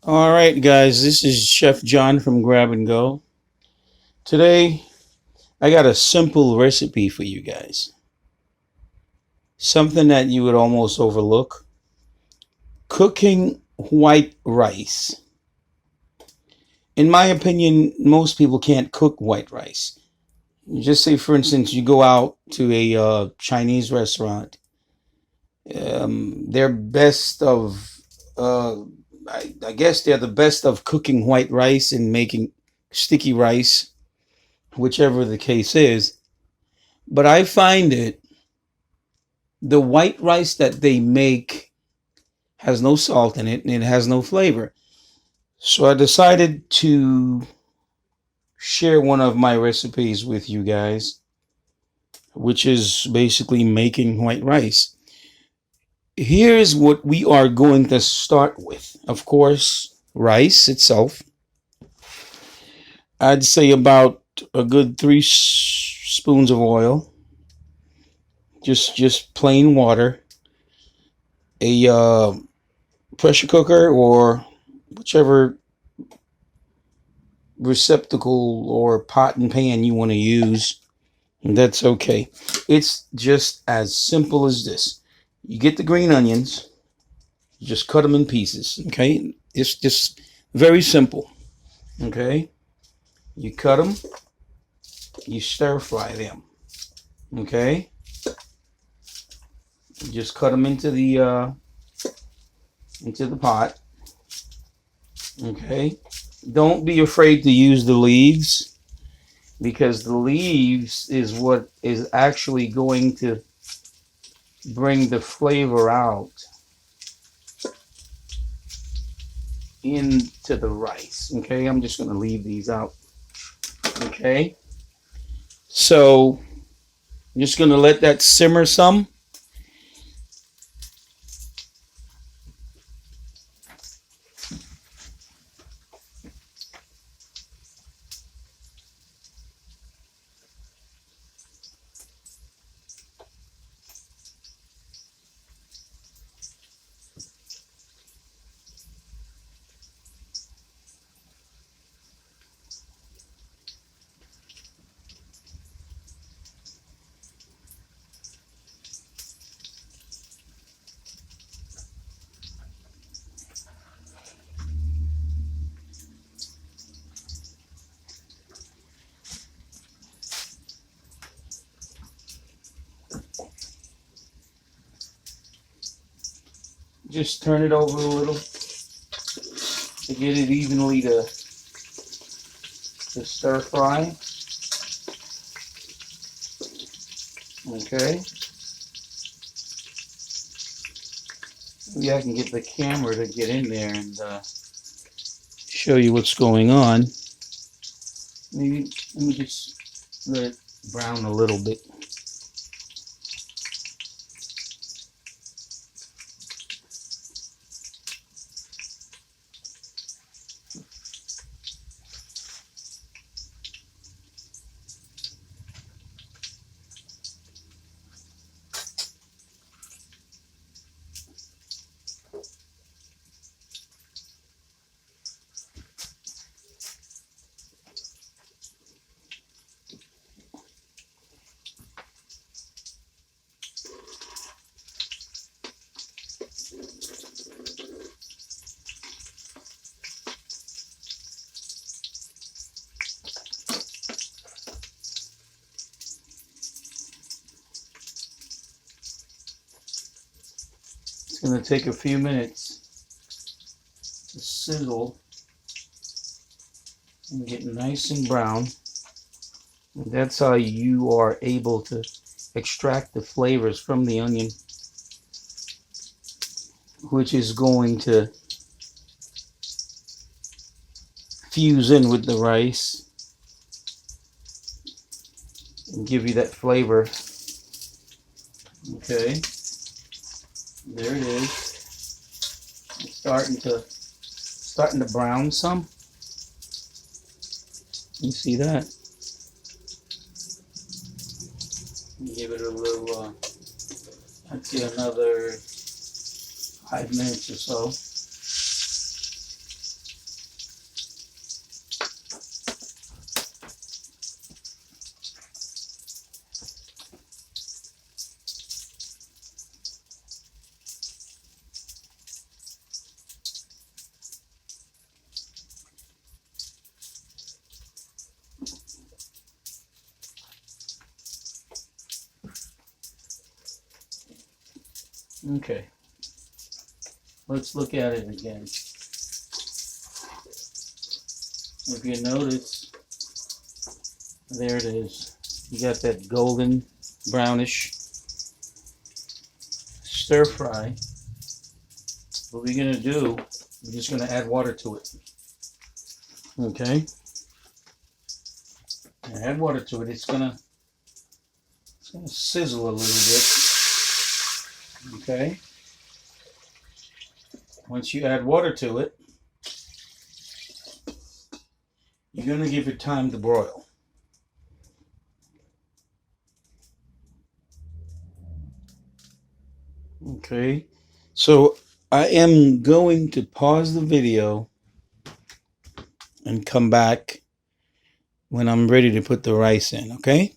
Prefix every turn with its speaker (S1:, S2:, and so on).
S1: All right, guys, this is Chef John from Grab and Go. Today, I got a simple recipe for you guys. Something that you would almost overlook. Cooking white rice. In my opinion, most people can't cook white rice. Just say, for instance, you go out to a Chinese restaurant. They're best of, I guess they're the best of cooking white rice and making sticky rice, whichever the case is. But I find the white rice that they make has no salt in it and it has no flavor. So I decided to share one of my recipes with you guys, which is basically making white rice. Here's what we are going to start with. Of course, rice itself. I'd say about a good 3 spoons of oil, just plain water, a pressure cooker or whichever receptacle or pot and pan you want to use. That's okay. It's just as simple as this. You get the green onions, you just cut them in pieces. Okay, it's just very simple. Okay, you cut them, you stir fry them. Okay, you just cut them into the pot. Okay, don't be afraid to use the leaves, because the leaves is what is actually going to bring the flavor out into the rice. Okay, I'm just going to leave these out. Okay, so I'm just going to let that simmer some. Just turn it over a little to get it evenly to stir fry. Okay. Maybe I can get the camera to get in there and show you what's going on. Maybe let me just let it brown a little bit. It's going to take a few minutes to sizzle and get nice and brown. And that's how you are able to extract the flavors from the onion, which is going to fuse in with the rice and give you that flavor. Okay, there it is. It's starting to brown some. You see that? Give it a little, I'd say, another 5 minutes or so. Okay. Let's look at it again. If you notice, there it is. You got that golden brownish stir fry. What we're gonna do, we're just gonna add water to it. Okay. And add water to it. It's gonna sizzle a little bit. Okay. Once you add water to it, you're gonna give it time to broil. Okay. So I am going to pause the video and come back when I'm ready to put the rice in, okay?